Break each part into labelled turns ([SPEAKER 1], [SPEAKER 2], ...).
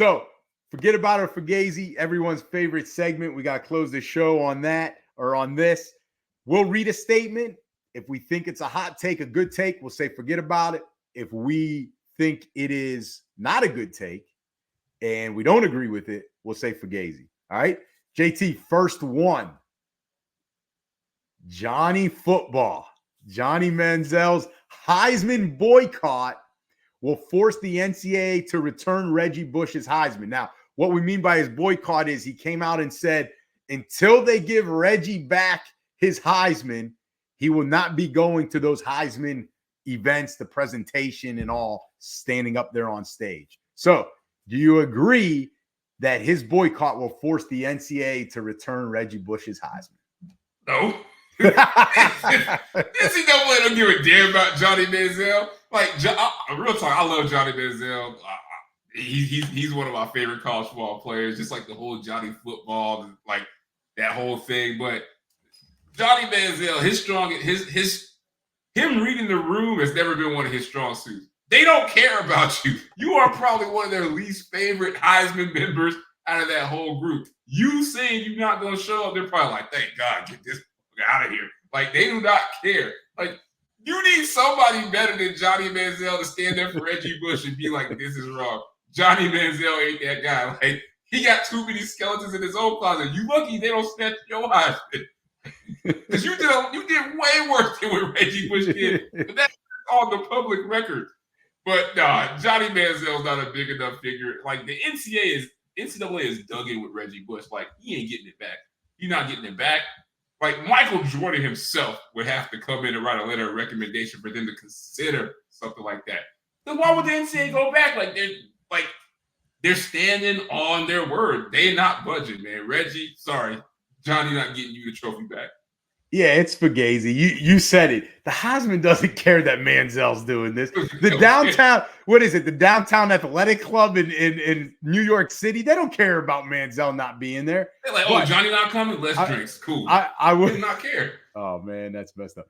[SPEAKER 1] So forget about it, Fugazi, everyone's favorite segment. We got to close the show on that or on this. We'll read a statement. If we think it's a hot take, a good take, we'll say forget about it. If we think it is not a good take and we don't agree with it, we'll say Fugazi. All right. JT, first one. Johnny Football. Johnny Manziel's Heisman boycott will force the NCAA to return Reggie Bush's Heisman. Now, what we mean by his boycott is he came out and said, until they give Reggie back his Heisman, he will not be going to those Heisman events, the presentation and all, standing up there on stage. So, do you agree that his boycott will force the NCAA to return Reggie Bush's Heisman?
[SPEAKER 2] No. NCAA don't give a damn about Johnny Manziel. Like, real talk, I love Johnny Manziel. He's one of my favorite college football players, just like the whole Johnny football, like that whole thing. But Johnny Manziel, him reading the room has never been one of his strong suits. They don't care about you. You are probably one of their least favorite Heisman members out of that whole group. You saying you're not going to show up, they're probably like, thank God, get this out of here. Like, they do not care. Like, you need somebody better than Johnny Manziel to stand up for Reggie Bush and be like, this is wrong. Johnny Manziel ain't that guy. Like, he got too many skeletons in his own closet. You lucky they don't snatch your Heisman. Because you did way worse than what Reggie Bush did. But that's on the public record. But nah, Johnny Manziel's not a big enough figure. Like, the NCAA is dug in with Reggie Bush. Like, he ain't getting it back. You're not getting it back. Like, Michael Jordan himself would have to come in and write a letter of recommendation for them to consider something like that. Then why would the NCAA go back? They're standing on their word. They're not budging, man. Reggie, sorry, Johnny not getting you the trophy back.
[SPEAKER 1] Yeah, it's Fugazi. You said it. The Heisman doesn't care that Manziel's doing this. The downtown, what is it? The downtown athletic club in New York City. They don't care about Manziel not being there.
[SPEAKER 2] They're like, oh, Johnny not coming? Let's drink. Cool.
[SPEAKER 1] I would
[SPEAKER 2] not care.
[SPEAKER 1] Oh man, that's messed up.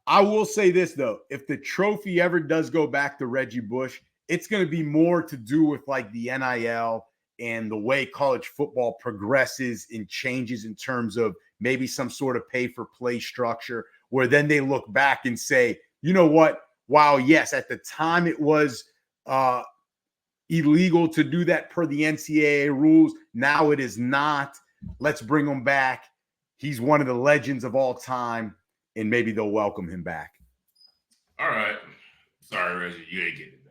[SPEAKER 1] I will say this though: if the trophy ever does go back to Reggie Bush, it's going to be more to do with like the NIL and the way college football progresses and changes in terms of maybe some sort of pay-for-play structure, where then they look back and say, you know what? While, yes, at the time it was illegal to do that per the NCAA rules, now it is not. Let's bring him back. He's one of the legends of all time, and maybe they'll welcome him back.
[SPEAKER 2] All right. Sorry, Reggie, you ain't getting it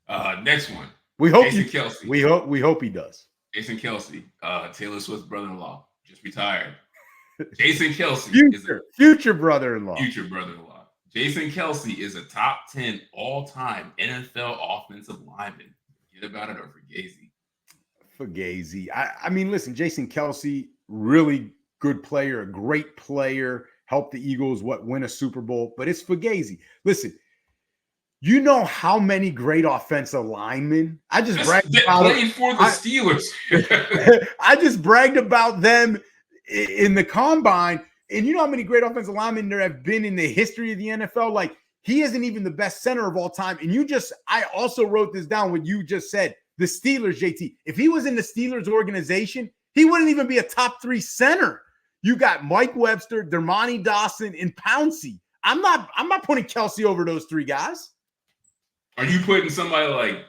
[SPEAKER 2] back. Next one.
[SPEAKER 1] We hope
[SPEAKER 2] Kelce.
[SPEAKER 1] We hope he does.
[SPEAKER 2] Jason Kelce, Taylor Swift's brother-in-law, just retired. Jason Kelce
[SPEAKER 1] future brother-in-law.
[SPEAKER 2] Jason Kelce is a top 10 all-time NFL offensive lineman. Forget about it or
[SPEAKER 1] Fugazi. I mean, listen, Jason Kelce, really good player, a great player, helped the Eagles win a Super Bowl, but it's Fugazi. Listen, you know how many great offensive linemen I just bragged about
[SPEAKER 2] played for the Steelers.
[SPEAKER 1] I just bragged about them in the combine, and you know how many great offensive linemen there have been in the history of the NFL. Like, he isn't even the best center of all time. And I also wrote this down what you just said. The Steelers, JT. If he was in the Steelers organization, he wouldn't even be a top 3 center. You got Mike Webster, Dermontti Dawson, and Pouncey. I'm not putting Kelce over those 3 guys.
[SPEAKER 2] Are you putting somebody like?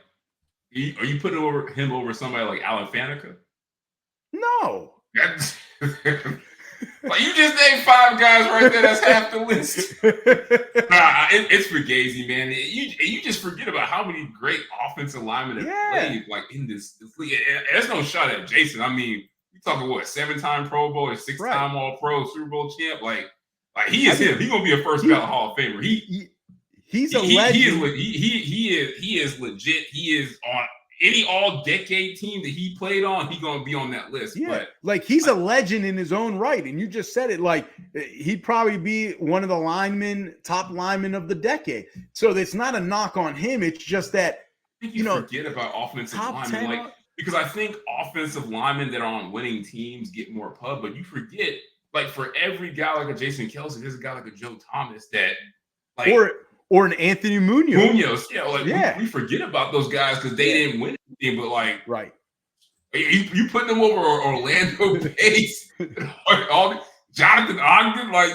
[SPEAKER 2] Are you putting him over somebody like Alan Faneca?
[SPEAKER 1] No.
[SPEAKER 2] Like, you just named 5 guys right there. That's half the list. It's Fugazi, man. You just forget about how many great offensive linemen have played like in this league. And there's no shot at Jason. I mean, you talking what, 7-time Pro Bowl, 6-time All-Pro, Super Bowl champ? Like he is him. He's gonna be a first ballot Hall of Famer.
[SPEAKER 1] He's a legend.
[SPEAKER 2] He is legit. He is on any all-decade team that he played on, he's going to be on that list.
[SPEAKER 1] Yeah,
[SPEAKER 2] but
[SPEAKER 1] like he's a legend in his own right. And you just said it, like he'd probably be one of the top linemen of the decade. So it's not a knock on him. It's just that,
[SPEAKER 2] you forget about offensive linemen. Because I think offensive linemen that are on winning teams get more pub, but you forget, like, for every guy like a Jason Kelce, there's a guy like a Joe Thomas that, like,
[SPEAKER 1] or an Anthony Munoz.
[SPEAKER 2] We forget about those guys because they didn't win anything, but like,
[SPEAKER 1] right.
[SPEAKER 2] You putting them over Orlando Pace, Jonathan Ogden, like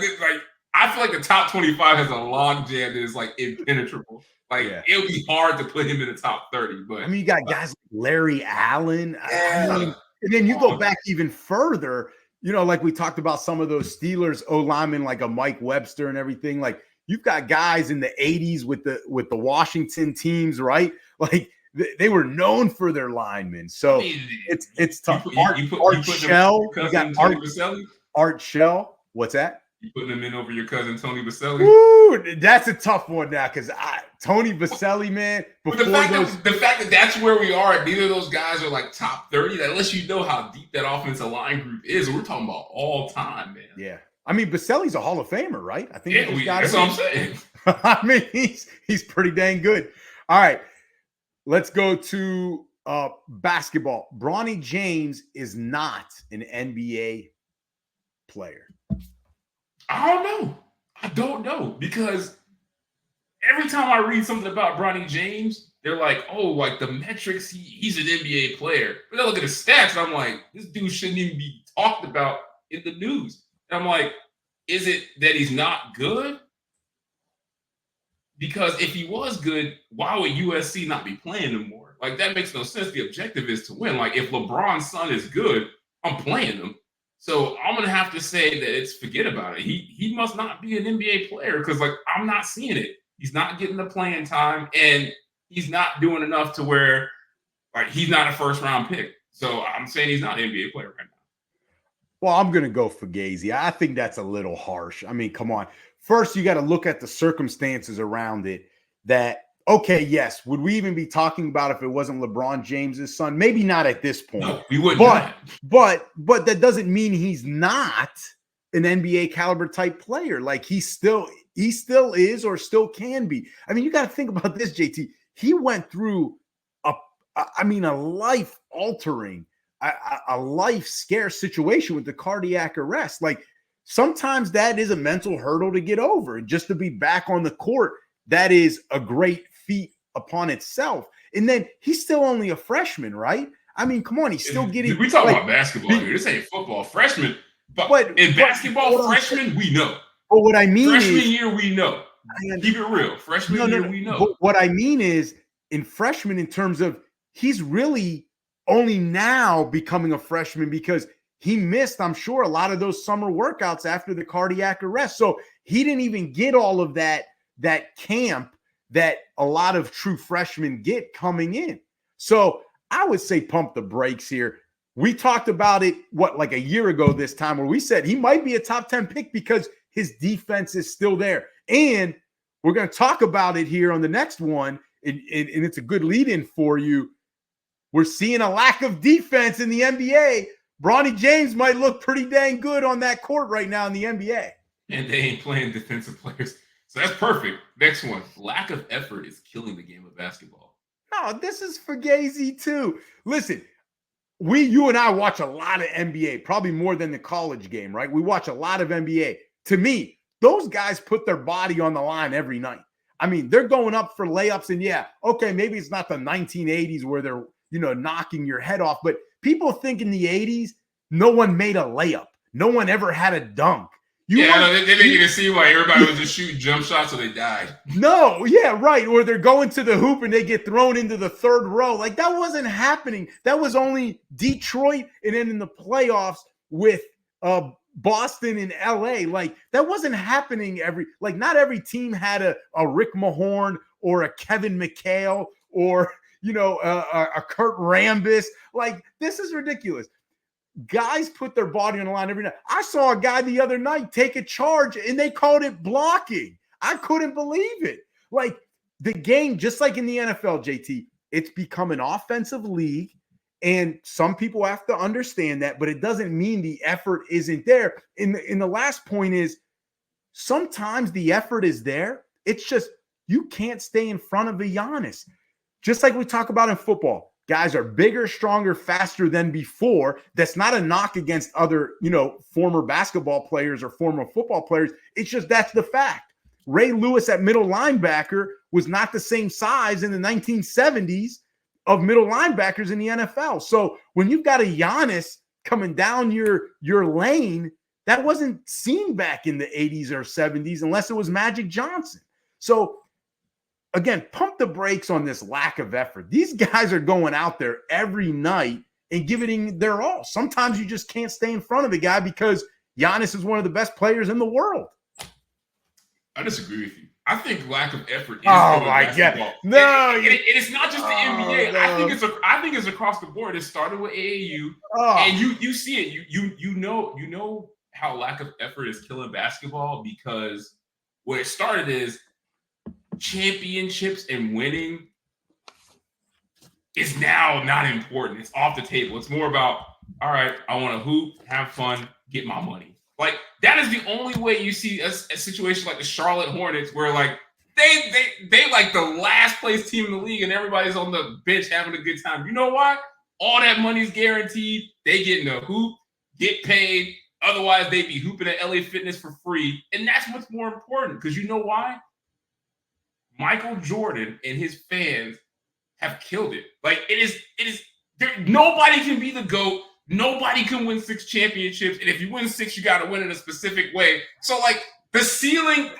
[SPEAKER 2] I feel like the top 25 has a log jam that is like impenetrable. Like it would be hard to put him in the top 30. But
[SPEAKER 1] I mean, you got guys like Larry Allen.
[SPEAKER 2] Yeah.
[SPEAKER 1] I mean, and then you go back even further. Like we talked about some of those Steelers O linemen, like a Mike Webster and everything. Like you've got guys in the 80s with the Washington teams, right? Like they were known for their linemen. So it's tough. Art Shell. You got Art Shell. What's that?
[SPEAKER 2] You putting him in over your cousin Tony Baselli?
[SPEAKER 1] Ooh, that's a tough one now because Tony Baselli, man.
[SPEAKER 2] The fact that that's where we are, neither of those guys are like top 30. That lets you know how deep that offensive line group is. We're talking about all time, man.
[SPEAKER 1] Yeah, I mean Baselli's a Hall of Famer, right? I think.
[SPEAKER 2] Yeah, that's what I'm saying.
[SPEAKER 1] I mean, he's pretty dang good. All right, let's go to basketball. Bronny James is not an NBA player.
[SPEAKER 2] I don't know because every time I read something about Bronny James, they're like, oh, like the metrics, he's an NBA player. But I look at his stats, and I'm like, this dude shouldn't even be talked about in the news. And I'm like, is it that he's not good? Because if he was good, why would USC not be playing him more? Like, that makes no sense. The objective is to win. Like, if LeBron's son is good, I'm playing him. So I'm going to have to say that it's forget about it. He must not be an NBA player because, like, I'm not seeing it. He's not getting the playing time, and he's not doing enough to where, like, he's not a first-round pick. So I'm saying he's not an NBA player right now.
[SPEAKER 1] Well, I'm going to go Fugazi. I think that's a little harsh. I mean, come on. First, you got to look at the circumstances around it that, okay, yes, would we even be talking about if it wasn't LeBron James's son? Maybe not at this point.
[SPEAKER 2] No, we wouldn't.
[SPEAKER 1] But that doesn't mean he's not an NBA caliber type player. Like he still is or still can be. I mean, you got to think about this, JT. He went through a life-altering, a life-scarce situation with the cardiac arrest. Like sometimes that is a mental hurdle to get over. And just to be back on the court, that is a great feat upon itself. And then he's still only a freshman, right? I mean, come on, he's still getting.
[SPEAKER 2] We talk about basketball here. This ain't football. Freshman, but in basketball, freshman, we know.
[SPEAKER 1] But what I mean
[SPEAKER 2] freshman
[SPEAKER 1] is,
[SPEAKER 2] year, we know. Keep it real. Freshman year, we know.
[SPEAKER 1] But what I mean is, in freshman, in terms of he's really only now becoming a freshman because he missed, I'm sure, a lot of those summer workouts after the cardiac arrest. So he didn't even get all of that camp that a lot of true freshmen get coming in. So I would say pump the brakes here. We talked about it, like a year ago this time, where we said he might be a top 10 pick because his defense is still there. And we're going to talk about it here on the next one, and it's a good lead-in for you. We're seeing a lack of defense in the NBA. Bronny James might look pretty dang good on that court right now in the NBA.
[SPEAKER 2] And they ain't playing defensive players. So that's perfect. Next one. Lack of effort is killing the game of basketball.
[SPEAKER 1] No, this is Fugazi too. Listen, you and I watch a lot of NBA, probably more than the college game, right? We watch a lot of NBA. To me, those guys put their body on the line every night. I mean, they're going up for layups, and yeah, okay, maybe it's not the 1980s where they're, knocking your head off, but people think in the 80s, no one made a layup. No one ever had a dunk.
[SPEAKER 2] They didn't even see why everybody was just shooting jump shots so they died.
[SPEAKER 1] No, yeah, right. Or they're going to the hoop and they get thrown into the third row. Like that wasn't happening. That was only Detroit and then in the playoffs with Boston and LA. Like that wasn't happening not every team had a Rick Mahorn or a Kevin McHale or a Kurt Rambis. Like this is ridiculous. Guys put their body on the line every night. I saw a guy the other night take a charge and they called it blocking. I couldn't believe it. Like the game, just like in the NFL, JT, it's become an offensive league. And some people have to understand that, but it doesn't mean the effort isn't there. In the last point is sometimes the effort is there. It's just you can't stay in front of a Giannis. Just like we talk about in football. Guys are bigger, stronger, faster than before. That's not a knock against other, former basketball players or former football players. It's just that's the fact. Ray Lewis at middle linebacker was not the same size in the 1970s of middle linebackers in the NFL. So when you've got a Giannis coming down your lane, that wasn't seen back in the 80s or 70s unless it was Magic Johnson. So again, pump the brakes on this lack of effort. These guys are going out there every night and giving it their all. Sometimes you just can't stay in front of the guy because Giannis is one of the best players in the world.
[SPEAKER 2] I disagree with you. I think lack of effort is
[SPEAKER 1] God. No.
[SPEAKER 2] It's not just the NBA. No. I think it's across the board. It started with AAU. And you see it. You know how lack of effort is killing basketball, because where it started is championships and winning is now not important. It's off the table. It's more about, all right, I want to hoop, have fun, get my money. Like, that is the only way you see a situation like the Charlotte Hornets, where like they like the last place team in the league and everybody's on the bench having a good time. You know why? All that money's guaranteed. They get in the hoop, get paid. Otherwise, they'd be hooping at LA Fitness for free. And that's what's more important, because you know why? Michael Jordan and his fans have killed it. Like, it is nobody can be the GOAT. Nobody can win 6 championships. And if you win 6, you got to win in a specific way. So, like, the ceiling,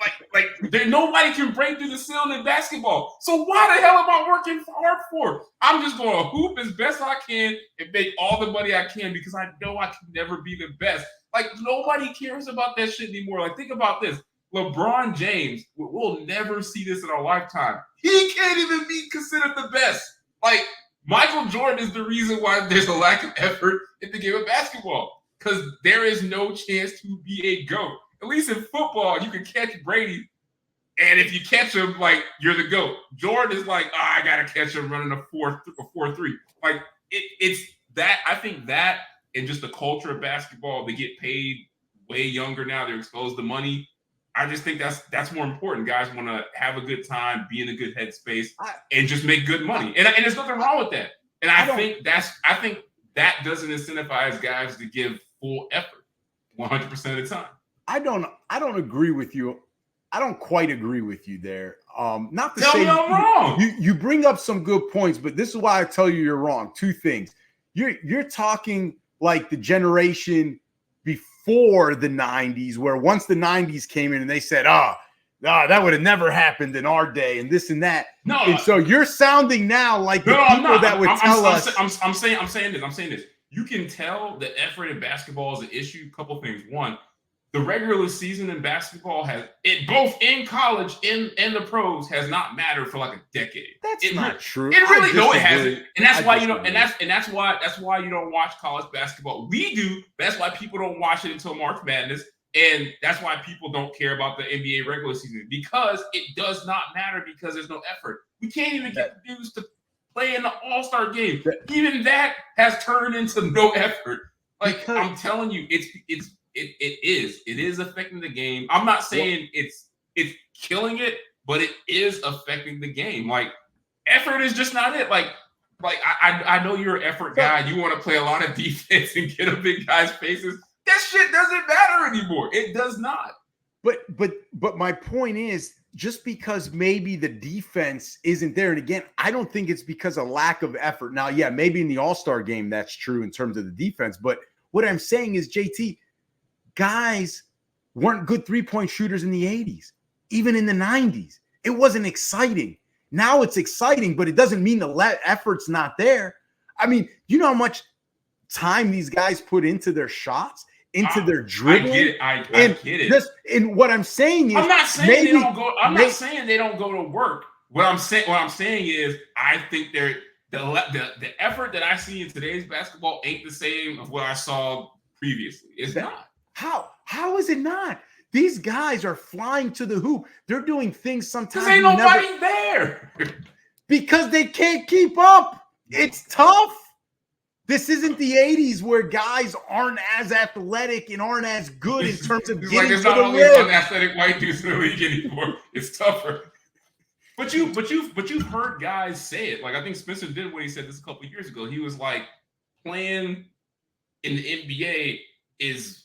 [SPEAKER 2] nobody can break through the ceiling in basketball. So why the hell am I working hard for? I'm just going to hoop as best I can and make all the money I can, because I know I can never be the best. Like, nobody cares about that shit anymore. Like, think about this. LeBron James, we'll never see this in our lifetime. He can't even be considered the best. Like, Michael Jordan is the reason why there's a lack of effort in the game of basketball, because there is no chance to be a GOAT. At least in football, you can catch Brady, and if you catch him, like, you're the GOAT. Jordan is like, I got to catch him running a 4-3. Like, it's that. I think that, and just the culture of basketball, they get paid way younger now. They're exposed to money. I just think that's more important. Guys want to have a good time, be in a good headspace, and just make good money. And there's nothing wrong with that. And I think that doesn't incentivize guys to give full effort 100% of the time.
[SPEAKER 1] I don't agree with you. I don't quite agree with you there. Not to
[SPEAKER 2] tell
[SPEAKER 1] say
[SPEAKER 2] me I'm wrong.
[SPEAKER 1] You bring up some good points, but this is why I tell you you're wrong. 2 things. You're talking like the generation before the 90s, where once the 90s came in and they said, that would have never happened in our day, and this and that.
[SPEAKER 2] No,
[SPEAKER 1] and so you're sounding now like the people that would tell us.
[SPEAKER 2] I'm saying this. You can tell the effort in basketball is an issue. Couple things. One, the regular season in basketball both in college and the pros has not mattered for like a decade.
[SPEAKER 1] That's not true.
[SPEAKER 2] It really it hasn't. And that's why that's why you don't watch college basketball. We do. That's why people don't watch it until March Madness. And that's why people don't care about the NBA regular season, because it does not matter, because there's no effort. We can't even get the dudes to play in the All-Star game. Even that has turned into no effort. Like, I'm telling you, it is affecting the game. I'm not saying it's killing it, but it is affecting the game. Like, effort is just not it. Like I know you're an effort guy. You want to play a lot of defense and get up in guys' faces. That shit doesn't matter anymore. It does not.
[SPEAKER 1] But my point is, just because maybe the defense isn't there, and again, I don't think it's because of lack of effort. Now, yeah, maybe in the All-Star game that's true in terms of the defense, but what I'm saying is, JT, guys weren't good 3-point shooters in the 80s, even in the 90s. It wasn't exciting. Now it's exciting, but it doesn't mean the effort's not there. I mean, you know how much time these guys put into their shots, into their dribbling.
[SPEAKER 2] I get it.
[SPEAKER 1] And what I'm saying is,
[SPEAKER 2] I'm not saying they don't go. I'm not saying they don't go to work. What I'm saying is, I think the effort that I see in today's basketball ain't the same of what I saw previously. It's not.
[SPEAKER 1] How is it not? These guys are flying to the hoop. They're doing things sometimes.
[SPEAKER 2] Because ain't nobody there.
[SPEAKER 1] Because they can't keep up. It's tough. This isn't the 80s where guys aren't as athletic and aren't as good in terms of getting to the rim. There's not only
[SPEAKER 2] unathletic white dudes in the league anymore. It's tougher. But you've heard guys say it. Like, I think Spencer did when he said this a couple of years ago. He was like, playing in the NBA is,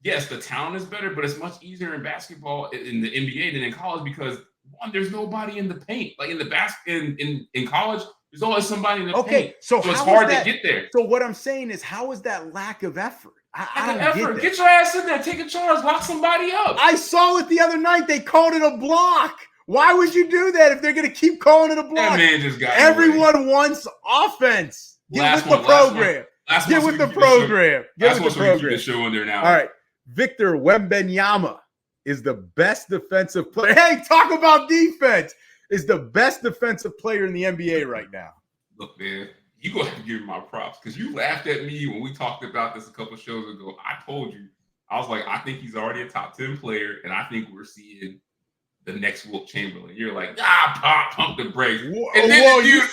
[SPEAKER 2] yes, the talent is better, but it's much easier in basketball in the NBA than in college, because one, there's nobody in the paint. Like in college, There's always somebody in the
[SPEAKER 1] Okay,
[SPEAKER 2] paint.
[SPEAKER 1] so
[SPEAKER 2] it's
[SPEAKER 1] how
[SPEAKER 2] hard
[SPEAKER 1] is that,
[SPEAKER 2] to get there.
[SPEAKER 1] So what I'm saying is, how is that lack of effort? I don't get that.
[SPEAKER 2] Get your ass in there. Take a charge. Lock somebody up.
[SPEAKER 1] I saw it the other night. They called it a block. Why would you do that if they're going to keep calling it a block?
[SPEAKER 2] That man just got
[SPEAKER 1] Everyone wants offense. Get with the program. Get with the program. Get with the program.
[SPEAKER 2] Keep the show in there now.
[SPEAKER 1] All right. Victor Wembenyama is the best defensive player. Hey, talk about defense. Is the best defensive player in the NBA right now.
[SPEAKER 2] Look, man, you're going to have to give me my props because you laughed at me when we talked about this a couple shows ago. I told you, I was like, I think he's already a top 10 player, and I think we're seeing the next Wilt Chamberlain. You're like, pump the brakes. And then the dude,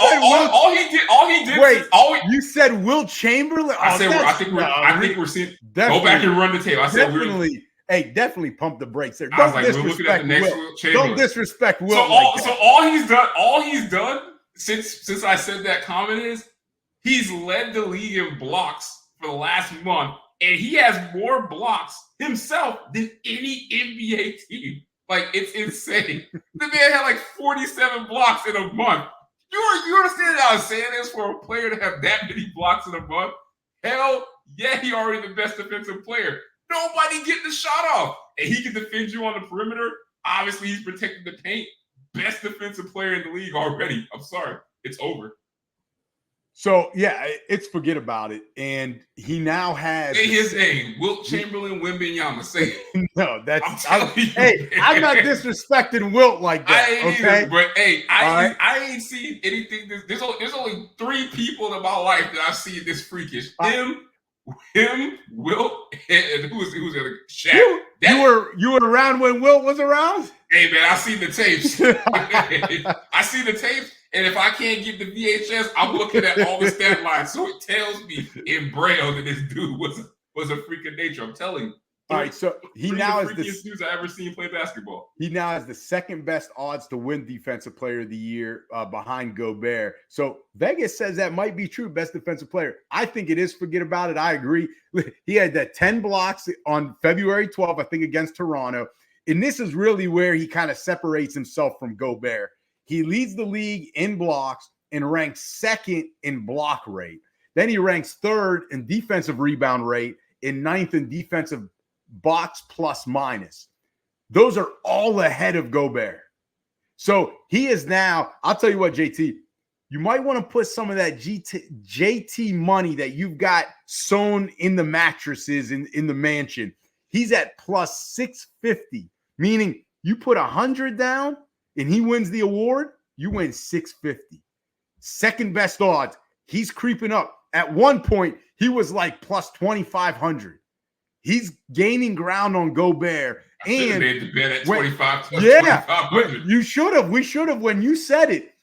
[SPEAKER 2] all he did.
[SPEAKER 1] Wait, you said Wilt Chamberlain?
[SPEAKER 2] I said, I think we're seeing. Go back and run the tape. I said,
[SPEAKER 1] definitely pump the brakes there.
[SPEAKER 2] Don't disrespect Wilt.
[SPEAKER 1] Don't disrespect Wilt.
[SPEAKER 2] So all he's done since I said that comment is he's led the league in blocks for the last month, and he has more blocks himself than any NBA team. Like, it's insane. The man had like 47 blocks in a month. You understand how insane it is for a player to have that many blocks in a month? Hell yeah, he already the best defensive player. Nobody getting the shot off. And he can defend you on the perimeter. Obviously, he's protecting the paint. Best defensive player in the league already. I'm sorry. It's over.
[SPEAKER 1] So, yeah, it's forget about it. And he now has...
[SPEAKER 2] Say his name. Wilt Chamberlain Wembenyama. Say it.
[SPEAKER 1] No, that's... I'm not disrespecting Wilt like that,
[SPEAKER 2] I ain't either, but, hey, I ain't seen anything... There's only 3 people in my life that I've seen this freakish. Him, Wilt, and who's the other? Shaq.
[SPEAKER 1] You were around when Wilt was around?
[SPEAKER 2] Hey, man, I seen the tapes. I see the tapes. And if I can't get the VHS, I'm looking at all the stat lines. So it tells me in Braille that this dude was a freak of nature. I'm telling you.
[SPEAKER 1] All right, so he now is the
[SPEAKER 2] freakiest dudes I ever seen play basketball.
[SPEAKER 1] He now has the second best odds to win Defensive Player of the Year behind Gobert. So Vegas says that might be true, best defensive player. I think it is. Forget about it. I agree. He had that 10 blocks on February 12th, I think, against Toronto. And this is really where he kind of separates himself from Gobert. He leads the league in blocks and ranks second in block rate. Then he ranks third in defensive rebound rate and ninth in defensive box plus minus. Those are all ahead of Gobert. So he is now, I'll tell you what, JT, you might want to put some of that JT money that you've got sewn in the mattresses in the mansion. He's at plus 650, meaning you put 100 down and he wins the award, you win 650. Second best odds. He's creeping up. At one point, he was like plus 2,500. He's gaining ground on Gobert.
[SPEAKER 2] And made the bet at 25.
[SPEAKER 1] Yeah, you should have. We should have when you said it.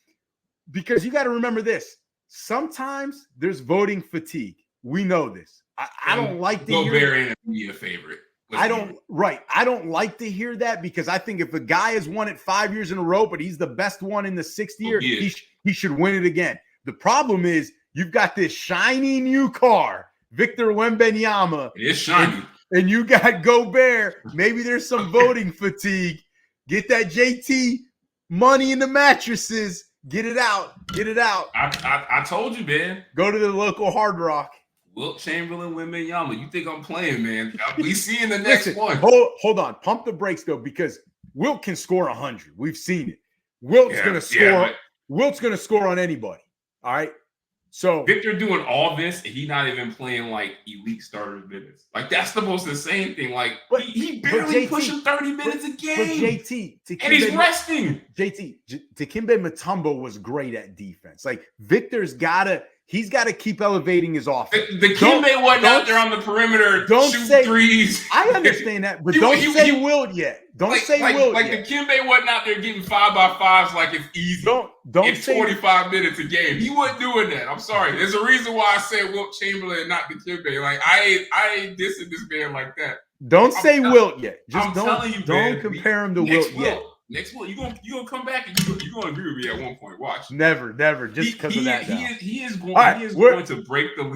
[SPEAKER 1] Because you got to remember this. Sometimes there's voting fatigue. We know this. I don't like to hear
[SPEAKER 2] Gobert ain't be a favorite.
[SPEAKER 1] I don't like to hear that because I think if a guy has won it 5 years in a row, but he's the best one in the 6th year, he should win it again. The problem is you've got this shiny new car, Victor Wembanyama.
[SPEAKER 2] It's shiny.
[SPEAKER 1] And you got Gobert. Maybe there's some voting fatigue. Get that JT money in the mattresses. Get it out. Get it out.
[SPEAKER 2] I told you, man.
[SPEAKER 1] Go to the local Hard Rock.
[SPEAKER 2] Wilt Chamberlain, Wembenyama. You think I'm playing, man? We see in the next one.
[SPEAKER 1] Hold on. Pump the brakes, though, because Wilt can score 100. We've seen it. Wilt's going to score. Wilt's going to score on anybody. All right? So
[SPEAKER 2] Victor doing all this, and he not even playing like elite starter minutes. Like that's the most insane thing. Like he barely pushing 30 minutes a game.
[SPEAKER 1] But JT,
[SPEAKER 2] and he's resting.
[SPEAKER 1] JT, Dikembe Mutombo was great at defense. Like Victor's he's got to keep elevating his offense.
[SPEAKER 2] Dikembe wasn't out there on the perimeter shooting threes.
[SPEAKER 1] I understand that, but don't say Wilt yet. Don't say Wilt
[SPEAKER 2] yet. Like Dikembe wasn't out there getting 5x5s like it's easy.
[SPEAKER 1] Don't
[SPEAKER 2] it's
[SPEAKER 1] say
[SPEAKER 2] 45 minutes a game. He wasn't doing that. I'm sorry. There's a reason why I said Wilt Chamberlain and not Dikembe. Like I ain't dissing this man like that.
[SPEAKER 1] Don't say Wilt yet. Just
[SPEAKER 2] don't
[SPEAKER 1] compare him to Wilt yet.
[SPEAKER 2] Next one, you gonna come back and you're gonna agree with me at one point. Watch.
[SPEAKER 1] Never. Just because of that.
[SPEAKER 2] He is going to break the league.